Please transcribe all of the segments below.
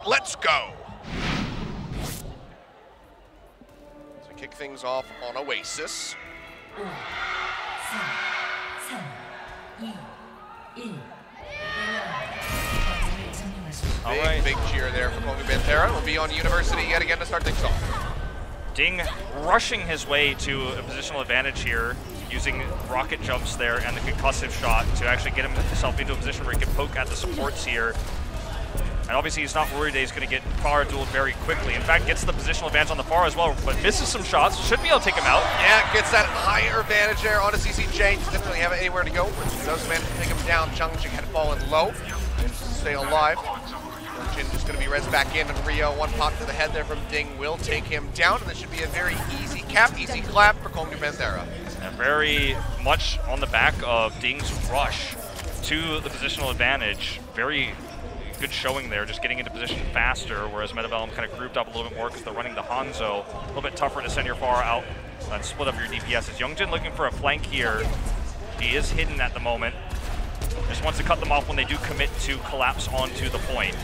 Let's go. So kick things off on Oasis. Big cheer there for KongDoo Panthera. Will be on University yet again to start things off. Ding rushing his way to a positional advantage here, using rocket jumps there and the concussive shot to actually get himself into a position where he can poke at the supports here. And obviously he's not worried that he's going to get Pharah dueled very quickly. In fact, gets the positional advantage on the Pharah as well, but misses some shots. Should be able to take him out. Yeah, gets that higher advantage there onto CCJ. Doesn't really have anywhere to go. Does manage to take him down. Changchik had fallen low and stay alive. Jin just going to be res back in, and Rio, one pop to the head there from Ding will take him down, and this should be a very easy cap, easy clap for KongDoo Panthera. And very much on the back of Ding's rush to the positional advantage. Very good showing there, just getting into position faster, whereas Bellum kind of grouped up a little bit more because they're running the Hanzo. A little bit tougher to send your Pharah out and split up your DPSs. Youngjin looking for a flank here. He is hidden at the moment. Just wants to cut them off when they do commit to collapse onto the point.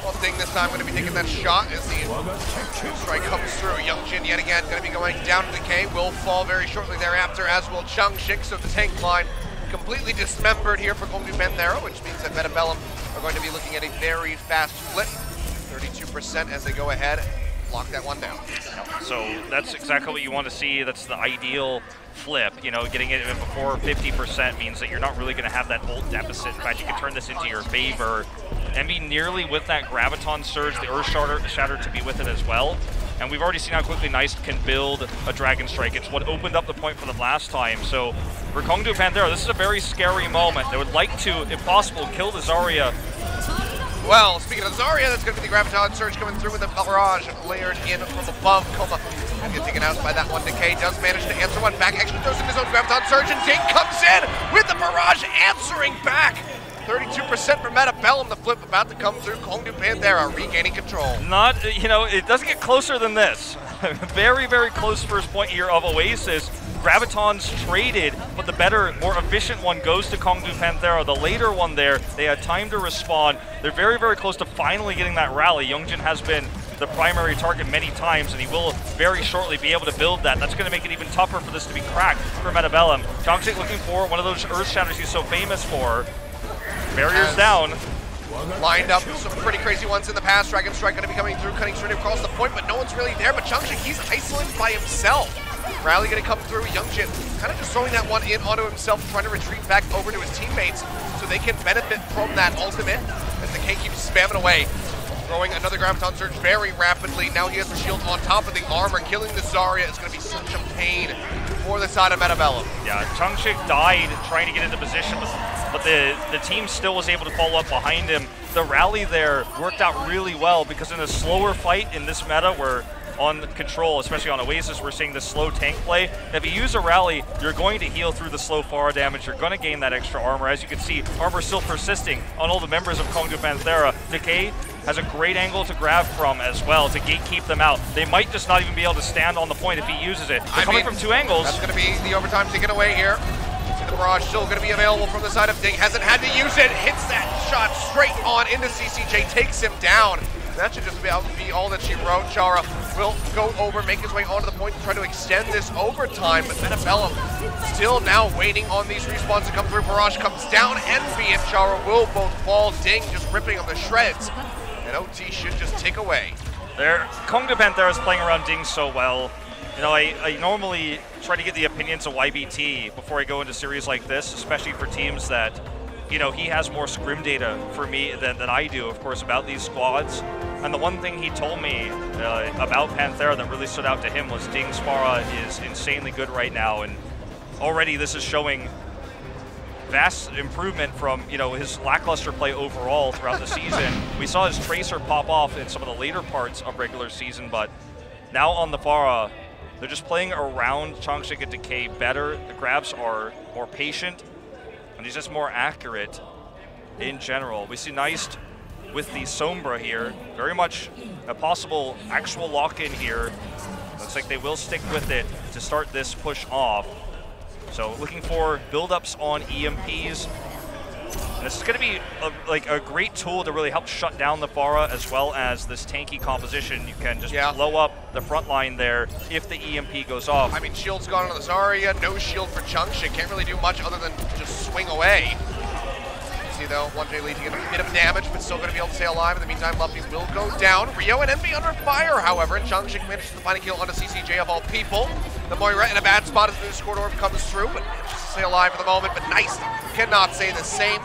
Well, Ding this time going to be taking that shot as the strike comes through. Youngjin yet again going to be going down to decay. Will fall very shortly thereafter, as will Changchik. So the tank line completely dismembered here for KongDoo Panthera, which means that Bellum are going to be looking at a very fast flip. 32% as they go ahead. Lock that one down. So that's exactly what you want to see. That's the ideal flip. You know, getting it before 50% means that you're not really going to have that ult deficit. In fact, you can turn this into your favor and be nearly with that Graviton Surge, the Earth Shatter to be with it as well. And we've already seen how quickly Nice can build a Dragon Strike. It's what opened up the point for them last time. So for KongDoo Panthera, this is a very scary moment. They would like to, if possible, kill the Zarya. Well, speaking of Zarya, that's going to be the Graviton Surge coming through with the barrage layered in from above. Coma going to get taken out by that one. Decay does manage to answer one back. Actually throws in his own Graviton Surge, and Ding comes in with the barrage answering back. 32% for Bellum. The flip about to come through. KongDoo Panthera regaining control. Not, you know, it doesn't get closer than this. Very, very close first point here of Oasis. Graviton's traded, but the better, more efficient one goes to KongDoo Panthera. The later one there, they had time to respond. They're very, very close to finally getting that rally. Youngjin has been the primary target many times, and he will very shortly be able to build that. That's going to make it even tougher for this to be cracked for Bellum. Changchik looking for one of those Earth Shatters he's so famous for. Barriers down. Lined up some pretty crazy ones in the past. Dragon Strike going to be coming through, cutting straight across the point, but no one's really there. But Changchik, he's isolated by himself. Rally going to come through. Youngjin kind of just throwing that one in onto himself, trying to retreat back over to his teammates so they can benefit from that ultimate as the K keeps spamming away. Throwing another Graviton Surge very rapidly. Now he has the shield on top of the armor. Killing the Zarya is going to be such a pain for the side of Bellum. Yeah, Changchik died trying to get into position, but the team still was able to follow up behind him. The rally there worked out really well because in a slower fight in this meta where on control, especially on Oasis, we're seeing this slow tank play. If you use a rally, you're going to heal through the slow Pharah damage. You're going to gain that extra armor. As you can see, armor still persisting on all the members of KongDoo Panthera. Decay has a great angle to grab from as well to gatekeep them out. They might just not even be able to stand on the point if he uses it. They're coming from two angles. That's going to be the overtime taken away here. See the barrage still going to be available from the side of Ding. Hasn't had to use it. Hits that shot straight on into CCJ. Takes him down. That should just be all that she wrote. Chara will go over, make his way onto the point to try to extend this overtime, but Bellum still now waiting on these respawns to come through. Barrage comes down, Envy and Chara will both fall. Ding just ripping on the shreds, and OT should just tick away. KongDoo Panthera is playing around Ding so well. You know, I normally try to get the opinions of YBT before I go into series like this, especially for teams that, you know, he has more scrim data for me than I do, of course, about these squads. And the one thing he told me about Panthera that really stood out to him was Ding's Pharah is insanely good right now, and already this is showing vast improvement from, you know, his lackluster play overall throughout the season. We saw his Tracer pop off in some of the later parts of regular season, but now on the Pharah, they're just playing around Changchik and Decay better. The grabs are more patient, and he's just more accurate in general. We see Nice with the Sombra here. Very much a possible actual lock-in here. Looks like they will stick with it to start this push off. So looking for build-ups on EMPs. This is going to be a great tool to really help shut down the Pharah, as well as this tanky composition. You can just blow up the front line there if the EMP goes off. I mean, shield's gone on the Zarya, no shield for Changshi. Can't really do much other than just swing away. See though, 1J leading a bit of damage, but still going to be able to stay alive. In the meantime, Luffy will go down. Rio and Envy under fire, however, and Changshi manages to find a kill onto CCJ of all people. The Moira in a bad spot as the new Schröder orb comes through, but manages to stay alive for the moment. But nice, cannot say the same.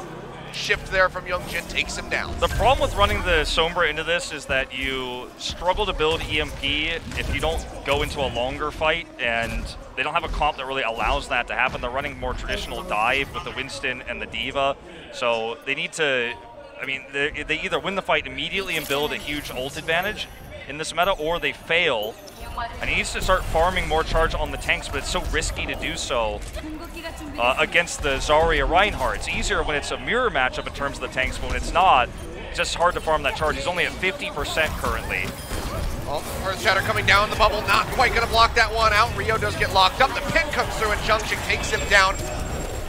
Shift there from Youngjin takes him down. The problem with running the Sombra into this is that you struggle to build EMP if you don't go into a longer fight, and they don't have a comp that really allows that to happen. They're running more traditional dive with the Winston and the D.Va, so they need to, I mean, they either win the fight immediately and build a huge ult advantage in this meta, or they fail. And he needs to start farming more charge on the tanks, but it's so risky to do so against the Zarya Reinhardt. It's easier when it's a mirror matchup in terms of the tanks, but when it's not, it's just hard to farm that charge. He's only at 50% currently. Well, Earth Shatter coming down the bubble, not quite going to block that one out. Rio does get locked up. The pin comes through and Changshi takes him down.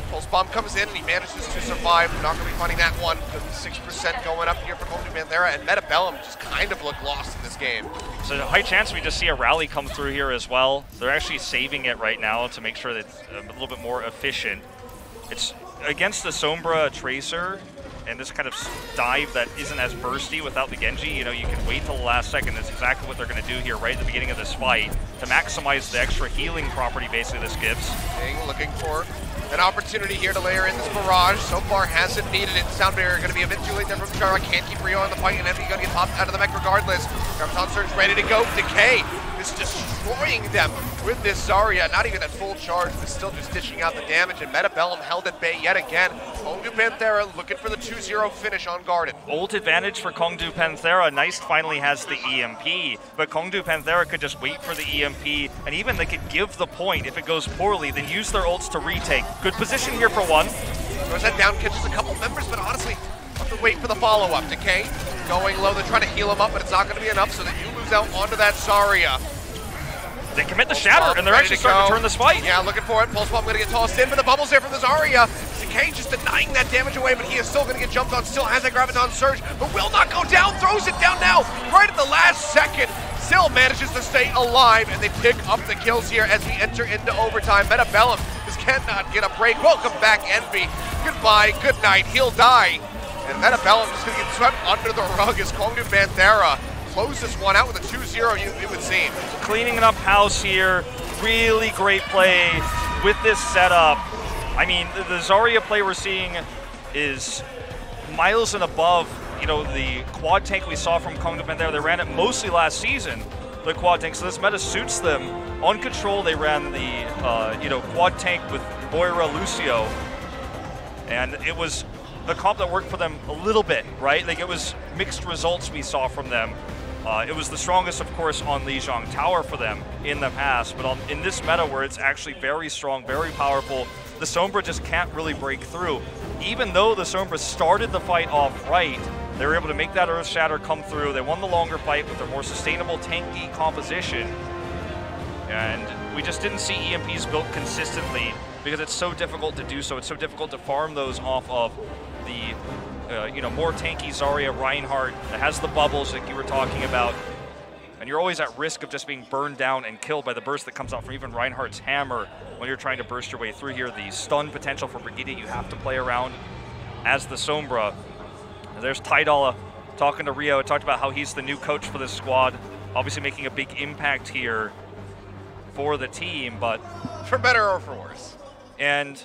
Pulse Bomb comes in and he manages to survive. We're not going to be finding that one. 6% going up here for KongDoo Panthera, and Bellum just kind of look lost in this game. So a high chance we just see a rally come through here as well. They're actually saving it right now to make sure that it's a little bit more efficient. It's against the Sombra Tracer and this kind of dive that isn't as bursty without the Genji. You know, you can wait till the last second. That's exactly what they're going to do here right at the beginning of this fight to maximize the extra healing property basically this gives. Looking for an opportunity here to layer in this barrage. So far hasn't needed it. Sound barrier going to be a bit too late there from Chara. Can't keep Rio in the fight, and Envy going to get popped out of the mech regardless. Graviton Surge ready to go. Decay is destroying them with this Zarya. Not even at full charge, but still just dishing out the damage. And Bellum held at bay yet again. KongDoo Panthera looking for the 2-0 finish on Garden. Ult advantage for KongDoo Panthera. Nice finally has the EMP, but KongDoo Panthera could just wait for the EMP, and even they could give the point if it goes poorly, then use their ults to retake. Good position here for one. Throws that down, catches a couple members, but honestly, have to wait for the follow-up. Decay going low, they're trying to heal him up, but it's not going to be enough, so that you lose out onto that Zarya. They commit the shatter, and they're actually starting to turn this fight. Yeah, looking for it. Pulse Bomb going to get tossed in, but the bubble's there from the Zarya. Decay just denying that damage away, but he is still going to get jumped on, still has that Graviton Surge, but will not go down, throws it down now, right at the last second. Still manages to stay alive, and they pick up the kills here as we enter into overtime. Bellum just cannot get a break. Welcome back, Envy. Goodbye, good night, he'll die. And Bellum just going to get swept under the rug as KongDoo Panthera close this one out with a 2-0, it would seem. Cleaning up house here. Really great play with this setup. I mean, the Zarya play we're seeing is miles and above, you know, the quad tank we saw from KongDoo Panthera. They ran it mostly last season, the quad tank, so this meta suits them. On control, they ran the, you know, quad tank with Moira Lucio, and it was a comp that worked for them a little bit, right? Like, it was mixed results we saw from them. It was the strongest, of course, on Lijiang Tower for them in the past, but in this meta where it's actually very strong, very powerful, the Sombra just can't really break through. Even though the Sombra started the fight off right, they were able to make that Earth Shatter come through. They won the longer fight with their more sustainable tanky composition. And we just didn't see EMPs built consistently because it's so difficult to do so. It's so difficult to farm those off of the you know, more tanky Zarya Reinhardt that has the bubbles like you were talking about. And you're always at risk of just being burned down and killed by the burst that comes out from even Reinhardt's hammer when you're trying to burst your way through here. The stun potential for Brigitte you have to play around as the Sombra. And there's Tidala talking to Rio, talked about how he's the new coach for this squad, obviously making a big impact here for the team, but for better or for worse. And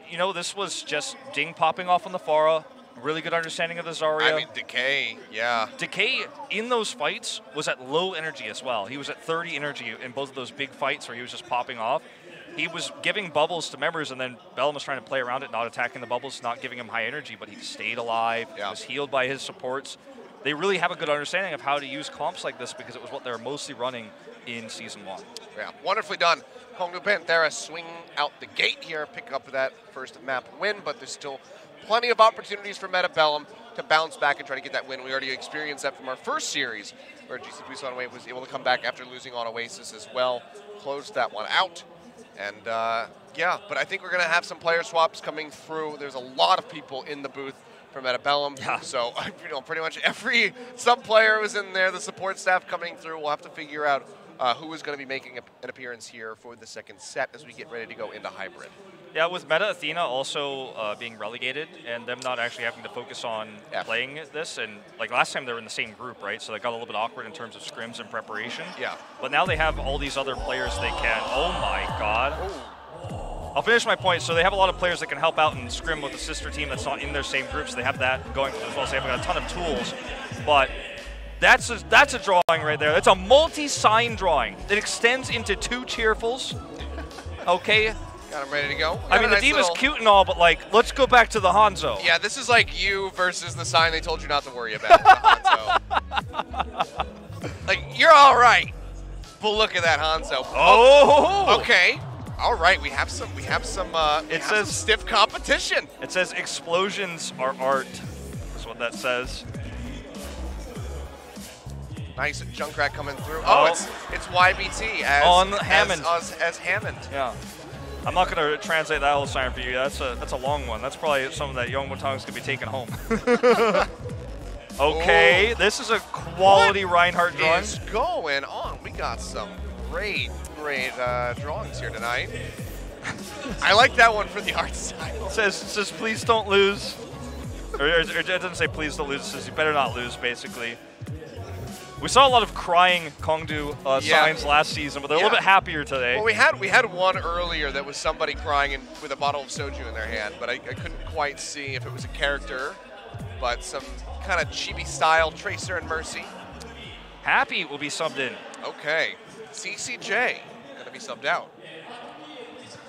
you know, this was just Ding popping off on the Pharah. Really good understanding of the Zarya. I mean, Decay, yeah. Decay in those fights was at low energy as well. He was at 30 energy in both of those big fights where he was just popping off. He was giving bubbles to members, and then Bellum was trying to play around it, not attacking the bubbles, not giving him high energy, but he stayed alive. Yeah. He was healed by his supports. They really have a good understanding of how to use comps like this because it was what they were mostly running in Season 1. Yeah, wonderfully done. KongDoo Panthera swing out the gate here, pick up that first map win, but there's still plenty of opportunities for Bellum to bounce back and try to get that win. We already experienced that from our first series, where GC Busan was able to come back after losing on Oasis as well. Closed that one out. And Yeah, but I think we're going to have some player swaps coming through. There's a lot of people in the booth from Bellum. Yeah. So, pretty much every sub-player was in there, the support staff coming through. We'll have to figure out who is going to be making an appearance here for the second set as we get ready to go into hybrid. Yeah, with Meta Athena also being relegated and them not actually having to focus on playing this, and like last time they were in the same group, right? So they got a little bit awkward in terms of scrims and preparation. Yeah. But now they have all these other players they can. Oh my God. Oh. I'll finish my point. So they have a lot of players that can help out and scrim with a sister team that's not in their same group. So they have that going as well. So they have got a ton of tools, but. That's a drawing right there. It's a multi-sign drawing. It extends into 2 cheerfuls. Okay. Got him ready to go. I mean, the Diva's cute and all, but like, let's go back to the Hanzo. Yeah, this is like you versus the sign they told you not to worry about. The Hanzo. Like, you're all right, but look at that Hanzo. Oh. Okay. All right, we have some stiff competition. It says explosions are art. That's what that says. Nice Junkrat coming through. Oh, it's YBT as Hammond. As Hammond. Yeah. I'm not going to translate that whole sign for you. That's a long one. That's probably something that Young Wutong's going to be taking home. Okay, this is a quality Reinhardt drawing. What is going on? We got some great drawings here tonight. I like that one for the art style. It says please don't lose. Or it doesn't say please don't lose. It says you better not lose, basically. We saw a lot of crying KongDoo signs last season, but they're a little bit happier today. Well, we had one earlier that was somebody crying with a bottle of soju in their hand, but I couldn't quite see if it was a character, but some kind of chibi style Tracer and Mercy. Happy will be subbed in. Okay, CCJ gonna be subbed out.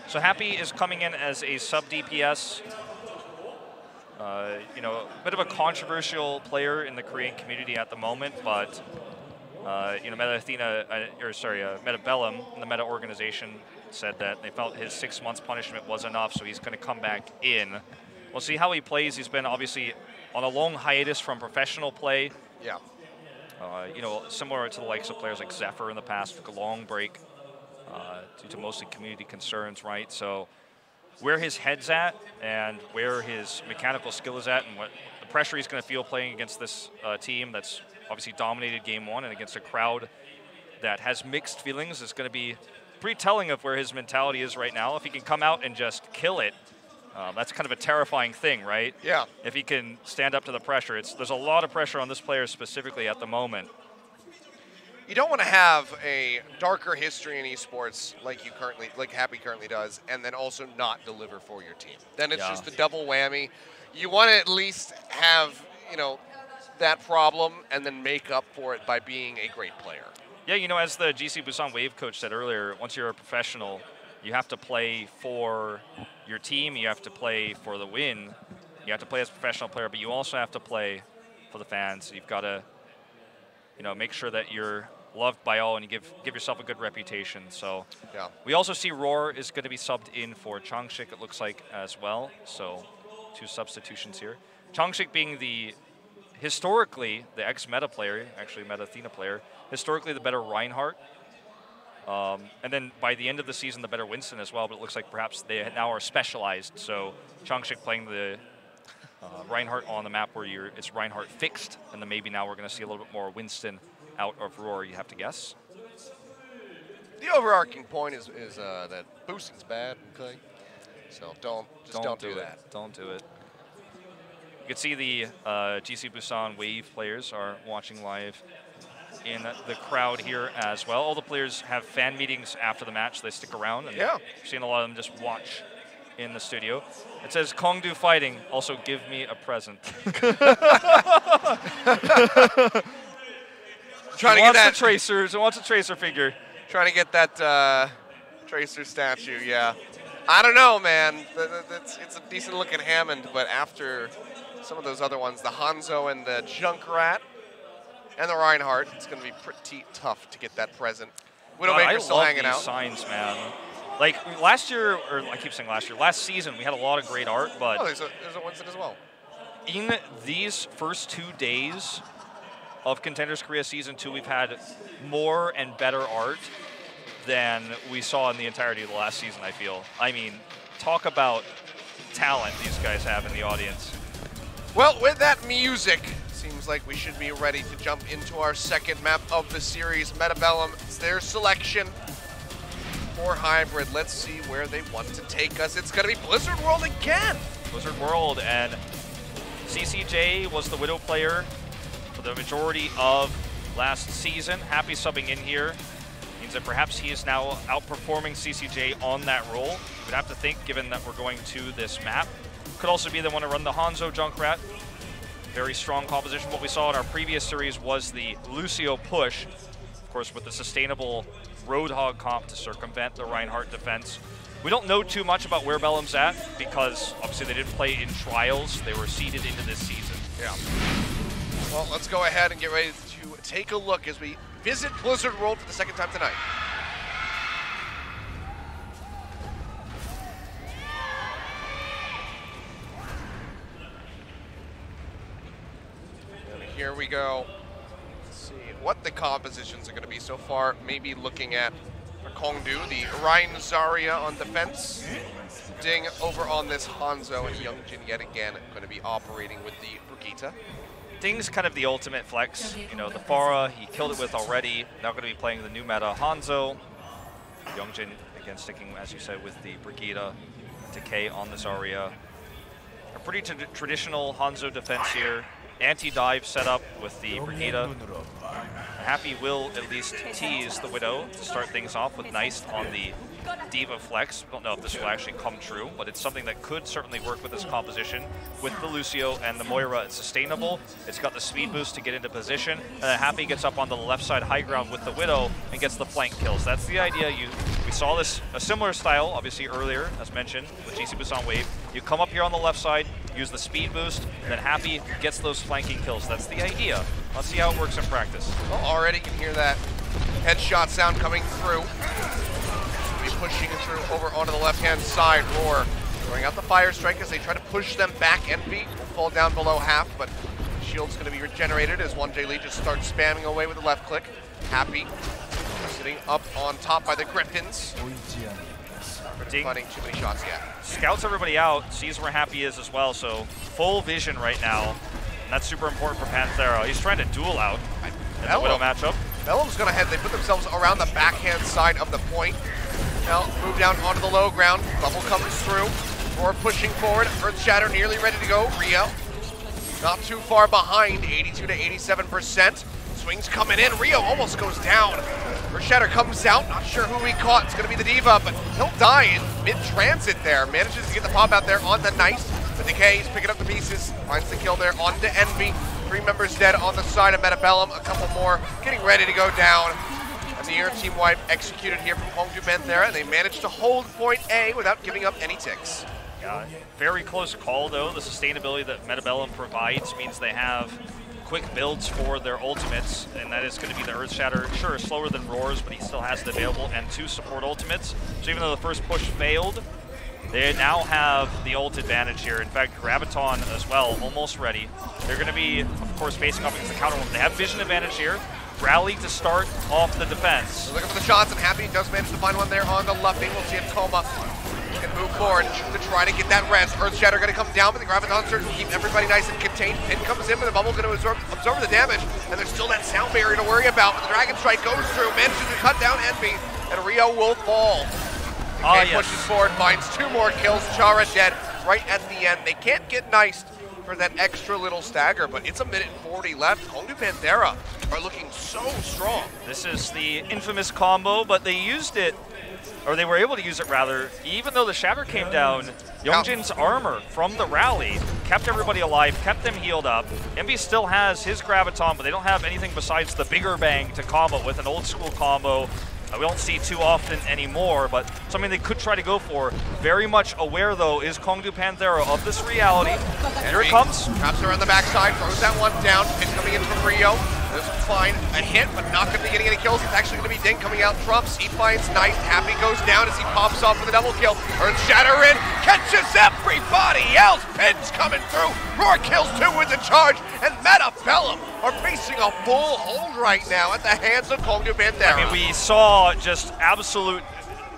So Happy is coming in as a sub DPS. You know, a bit of a controversial player in the Korean community at the moment, but you know, Meta Bellum, the Meta organization, said that they felt his 6 months punishment was enough, so he's going to come back in. We'll see how he plays. He's been obviously on a long hiatus from professional play. Yeah. You know, similar to the likes of players like Zephyr in the past, took a long break due to mostly community concerns, right? So where his head's at and where his mechanical skill is at and what the pressure he's going to feel playing against this team that's obviously dominated game 1 and against a crowd that has mixed feelings is going to be pretty telling of where his mentality is right now. If he can come out and just kill it, that's kind of a terrifying thing, right? Yeah. If he can stand up to the pressure. There's a lot of pressure on this player specifically at the moment. You don't want to have a darker history in esports like Happy currently does, and then also not deliver for your team. Then it's just a double whammy. You want to at least have, you know, that problem and then make up for it by being a great player. Yeah, you know, as the GC Busan Wave coach said earlier, once you're a professional, you have to play for your team, you have to play for the win, you have to play as a professional player, but you also have to play for the fans. You've got to, you know, make sure that you're loved by all and you give yourself a good reputation. So yeah. We also see Roar is going to be subbed in for Changshik, it looks like, as well. So 2 substitutions here. Changshik being historically the ex-meta player, actually Meta Athena player, historically the better Reinhardt. And then by the end of the season, the better Winston as well, but it looks like perhaps they now are specialized. So Changshik playing the Reinhardt on the map where it's Reinhardt fixed, and then maybe now we're going to see a little bit more Winston out of Roar, you have to guess. The overarching point is that boosting's bad, okay? So don't do that. Don't do it. You can see the GC Busan Wave players are watching live in the crowd here as well. All the players have fan meetings after the match. They stick around, and you're seeing a lot of them just watch in the studio. It says KongDoo fighting, also give me a present. Trying to get that Tracers. It wants a Tracer figure. Trying to get that Tracer statue. Yeah. I don't know, man. It's a decent looking Hammond, but after some of those other ones, the Hanzo and the Junkrat and the Reinhardt, it's going to be pretty tough to get that present. Widowmaker's still hanging out. Signs, man. Like last year, or I keep saying last year, last season we had a lot of great art, but there's a Winston as well. In these first 2 days of Contenders Korea Season 2, we've had more and better art than we saw in the entirety of the last season, I feel. I mean, talk about talent these guys have in the audience. Well, with that music, seems like we should be ready to jump into our second map of the series. Bellum, it's their selection for Hybrid. Let's see where they want to take us. It's going to be Blizzard World again. Blizzard World, and CCJ was the Widow player for the majority of last season. Happy subbing in here. Means that perhaps he is now outperforming CCJ on that role. We'd have to think, given that we're going to this map. Could also be the one to run the Hanzo Junkrat. Very strong composition. What we saw in our previous series was the Lucio push, of course, with the sustainable Roadhog comp to circumvent the Reinhardt defense. We don't know too much about where Bellum's at because obviously they didn't play in trials. They were seeded into this season. Yeah. Well, let's go ahead and get ready to take a look as we visit Blizzard World for the second time tonight. Here we go. Let's see what the compositions are going to be so far. Maybe looking at KongDoo, the Ryan Zarya on defense. Ding over on this Hanzo, and Youngjin yet again going to be operating with the Brigitte. Ding's kind of the ultimate flex. You know, the Pharah, he killed it with already. Now going to be playing the new meta Hanzo. Youngjin, again, sticking, as you said, with the Brigitte. Decay on the Zarya. A pretty traditional Hanzo defense here. Anti-dive setup with the Brigitte. Happy will at least tease the Widow to start things off with Nice on the Diva flex. Don't know if this will actually come true, but it's something that could certainly work with this composition. With the Lucio and the Moira, it's sustainable. It's got the speed boost to get into position, and then Happy gets up on the left side high ground with the Widow and gets the flank kills. That's the idea. We saw this, a similar style, obviously earlier, as mentioned, with GC Busan Wave. You come up here on the left side, use the speed boost, and then Happy gets those flanking kills. That's the idea. Let's see how it works in practice. Well, already can hear that headshot sound coming through. Pushing it through over onto the left-hand side. Roar throwing out the fire strike as they try to push them back. Envy will fall down below half, but shield's going to be regenerated as 1J Lee just starts spamming away with the left click. Happy sitting up on top by the Griffins. Not finding too many shots yet. Scouts everybody out, sees where Happy is as well, so full vision right now. And that's super important for Panthera. He's trying to duel out in the Widow matchup. Bellum's going ahead. They put themselves around the backhand side of the point. Now move down onto the low ground. Bubble comes through. Roar pushing forward. Earth Shatter nearly ready to go. Rio not too far behind. 82 to 87%. Swings coming in. Rio almost goes down. Earth Shatter comes out. Not sure who he caught. It's going to be the Diva, but he'll die in mid-transit there. Manages to get the pop out there on the Nice. The Decay, he's picking up the pieces. Finds the kill there onto Envy. 3 members dead on the side of Bellum. A couple more getting ready to go down. And the air team wipe executed here from KongDoo Panthera, and they managed to hold point A without giving up any ticks. Yeah, very close call though. The sustainability that Bellum provides means they have quick builds for their ultimates, and that is going to be the Earth Shatter. Sure, slower than Roar's, but he still has it available, and 2 support ultimates. So even though the first push failed, they now have the ult advantage here. In fact, Graviton as well, almost ready. They're going to be, of course, facing off against the counter one. They have vision advantage here. Rally to start off the defense. They're looking for the shots, and Happy does manage to find one there on the Luffing. We'll see if Coma can move forward to try to get that rest. Earth Shatter going to come down, but the Graviton surge will keep everybody nice and contained. Pin comes in, but the bubble going to absorb the damage, and there's still that sound barrier to worry about. But the Dragon Strike goes through, manages to cut down Envy, and Rio will fall. Okay, pushes forward, finds 2 more kills. Chara dead right at the end. They can't get Nice for that extra little stagger, but it's 1:40 left. KongDoo Panthera are looking so strong. This is the infamous combo, but they used it, or they were able to use it rather, even though the Shatter came down. Youngjin's armor from the rally kept everybody alive, kept them healed up. Envy still has his Graviton, but they don't have anything besides the bigger bang to combo with, an old school combo. We don't see too often anymore, but something they could try to go for. Very much aware, though, is KongDoo Panthera of this reality. And here it comes. Traps her on the backside, throws that one down. Pin coming in from Rio. This is fine. A hit, but not going to be getting any kills. It's actually going to be Ding coming out trumps. He finds Nice. Happy goes down as he pops off with a double kill. Earth Shatter in, catches everybody else. Pins coming through. Roar kills 2 with the charge. And Bellum are facing a full hold right now at the hands of KongDoo Panthera. I mean, we saw just absolute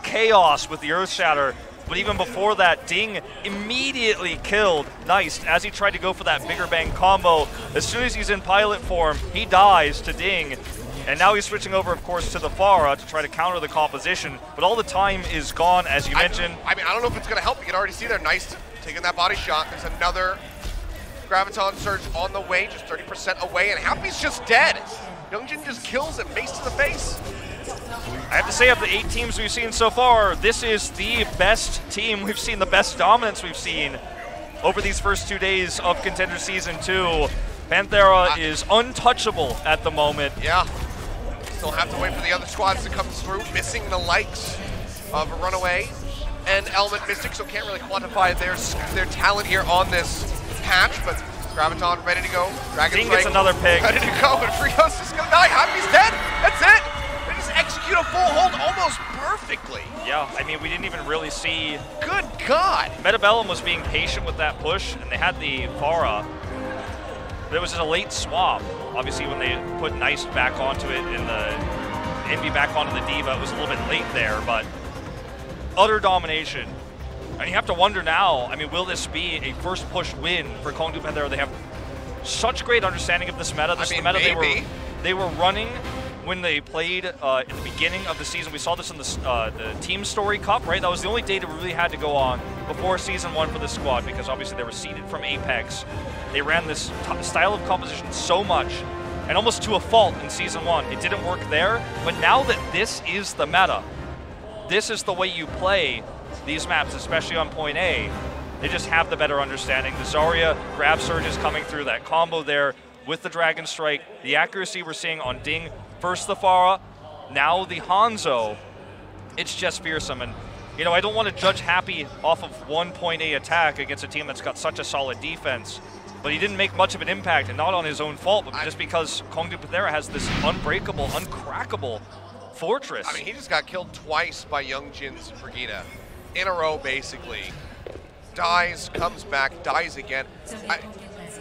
chaos with the Earth Shatter. But even before that, Ding immediately killed Nice as he tried to go for that bigger bang combo. As soon as he's in pilot form, he dies to Ding. And now he's switching over, of course, to the Pharah to try to counter the composition. But all the time is gone, as you mentioned. I mean, I don't know if it's going to help. You can already see there, Nice taking that body shot. There's another Graviton Surge on the way, just 30% away, and Happy's just dead. Youngjin just kills him face to the face. I have to say, of the 8 teams we've seen so far, this is the best team we've seen, the best dominance we've seen over these first 2 days of Contenders Season 2. Panthera is untouchable at the moment. Yeah. Still have to wait for the other squads to come through, missing the likes of Runaway and Element Mystic, so can't really quantify their talent here on this patch, but Graviton ready to go. Dragon Ding Strike gets another pick. ready to go, but Frios is going to die. Happy's dead. That's it. They just execute a full hold almost perfectly. Yeah, I mean, we didn't even really see... Good God. Bellum was being patient with that push, and they had the Pharah. There was just a late swap. Obviously, when they put Nice back onto it and the Envy back onto the Diva, it was a little bit late there, but utter domination. And you have to wonder now, I mean, will this be a first push win for KongDoo Panthera? They have such great understanding of this meta. This is the meta they were running when they played in the beginning of the season. We saw this in the Team Story Cup, right? That was the only data we really had to go on before Season 1 for this squad, because obviously they were seeded from Apex. They ran this style of composition so much, and almost to a fault in Season 1. It didn't work there, but now that this is the meta, this is the way you play these maps, especially on point A, they just have the better understanding. The Zarya grab surge is coming through, that combo there with the Dragon Strike. The accuracy we're seeing on Ding, first the Pharah, now the Hanzo. It's just fearsome. And, you know, I don't want to judge Happy off of one point A attack against a team that's got such a solid defense. But he didn't make much of an impact, and not on his own fault, but just because KongDoo Panthera has this unbreakable, uncrackable fortress. I mean, he just got killed twice by Youngjin's Brigitte in a row, basically. Dies, comes back, dies again.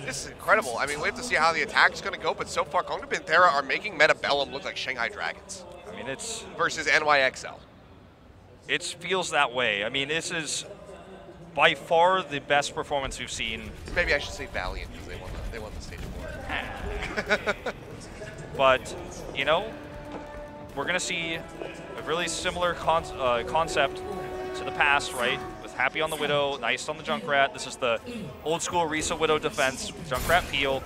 This is incredible. I mean, we have to see how the attack's going to go, but so far, KongDoo Panthera are making Bellum look like Shanghai Dragons. I mean, it's... versus NYXL. It feels that way. I mean, this is by far the best performance we've seen. Maybe I should say Valiant, because they won the stage 4. But, you know, we're going to see a really similar concept to the past, right? With Happy on the Widow, Nice on the Junkrat. This is the old school Risa Widow defense, Junkrat Peel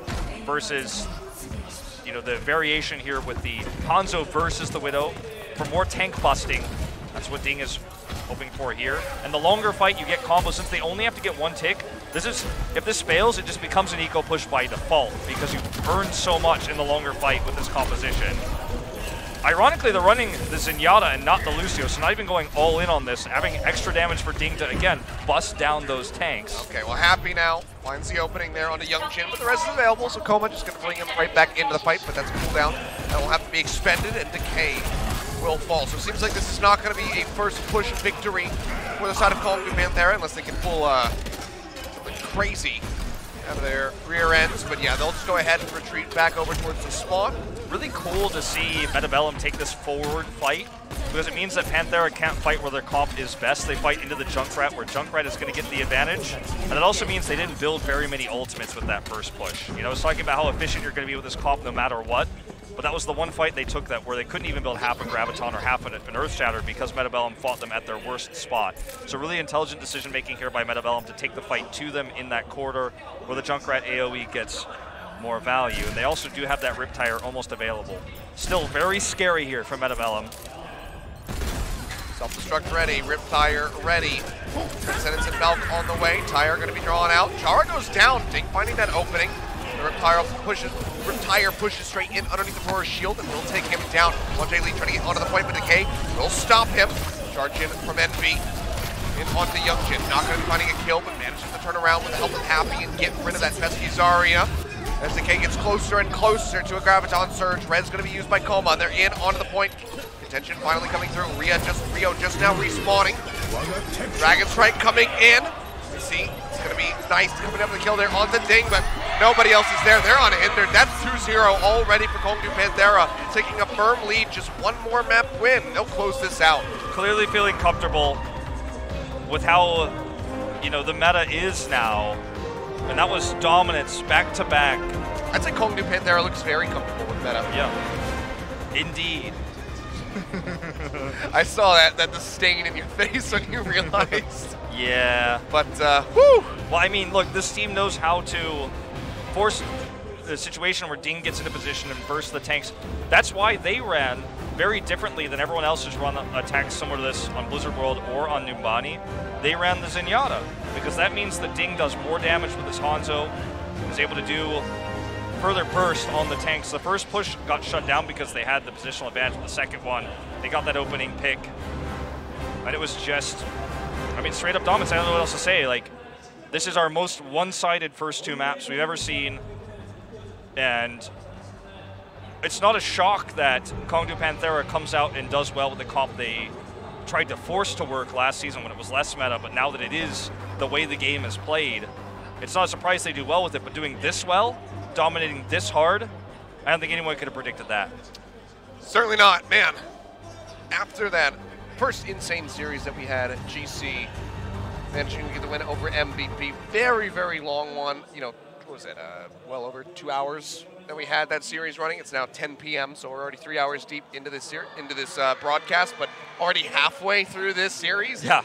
versus, you know, the variation here with the Hanzo versus the Widow for more tank busting. That's what Ding is hoping for here. And the longer fight, you get combos. Since they only have to get one tick, if this fails, it just becomes an eco push by default because you've earned so much in the longer fight with this composition. Ironically, they're running the Zenyatta and not the Lucio, so not even going all in on this, having extra damage for Ding to, again, bust down those tanks. Okay, well, Happy now finds the opening there on the Youngjin, but the rest is available, so Koma just going to bring him right back into the fight, but that's a cooldown that will have to be expended, and Decay will fall. So it seems like this is not going to be a first push victory for the side of KongDoo Panthera, unless they can pull something crazy out of their rear ends. But yeah, they'll just go ahead and retreat back over towards the spawn. Really cool to see Bellum take this forward fight, because it means that Panthera can't fight where their comp is best. They fight into the Junkrat, where Junkrat is going to get the advantage. And it also means they didn't build very many ultimates with that first push. You know, it's talking about how efficient you're going to be with this comp no matter what. But that was the one fight they took where they couldn't even build half a Graviton or half an Earth Shatter because Bellum fought them at their worst spot. So really intelligent decision making here by Bellum to take the fight to them in that corridor where the Junkrat AoE gets more value. And they also do have that Riptire almost available. Still very scary here from Bellum. Self-destruct ready, Riptire ready. Transcendence and Valk on the way. Tire going to be drawn out. Chara goes down. Ding finding that opening. The Riptire pushes straight in underneath the Roar's shield and will take him down. Lee trying to get onto the point, but Decay will stop him. Charge in from Envy. In onto Youngjin. Not going to be finding a kill, but manages to turn around with the help of Happy and get rid of that pesky Zarya. As the K gets closer and closer to a Graviton Surge, Red's going to be used by Coma. They're in onto the point. Contention finally coming through. Rio just now respawning. Dragon Strike coming in. We see it's going to be nice coming up with the kill there on the Ding, but nobody else is there. They're unhindered. That's 2-0 already for KongDoo Panthera, taking a firm lead. Just one more map win. They'll close this out. Clearly feeling comfortable with how, you know, the meta is now. And that was dominance back to back. I'd say KongDoo Panthera looks very comfortable with meta. Yeah, indeed. I saw the stain in your face when you realized. Yeah. But, whew. Well, I mean, look, this team knows how to force the situation where Ding gets into position and burst the tanks. That's why they ran very differently than everyone else who's run attacks similar to this on Blizzard World or on Numbani. They ran the Zenyatta, because that means that Ding does more damage with his Hanzo, is able to do further burst on the tanks. The first push got shut down because they had the positional advantage. The second one, they got that opening pick. And it was just, I mean, straight up dominance. I don't know what else to say. Like, this is our most one-sided first two maps we've ever seen. And it's not a shock that KongDoo Panthera comes out and does well with the comp they tried to force to work last season when it was less meta, but now that it is the way the game is played, it's not a surprise they do well with it, but doing this well, dominating this hard, I don't think anyone could have predicted that. Certainly not, man. After that first insane series that we had at GC, managing to get the win over MVP, very, very long one. You know, what was it, well over 2 hours that we had that series running. It's now 10 p.m., so we're already 3 hours deep into this broadcast, but already halfway through this series. Yeah.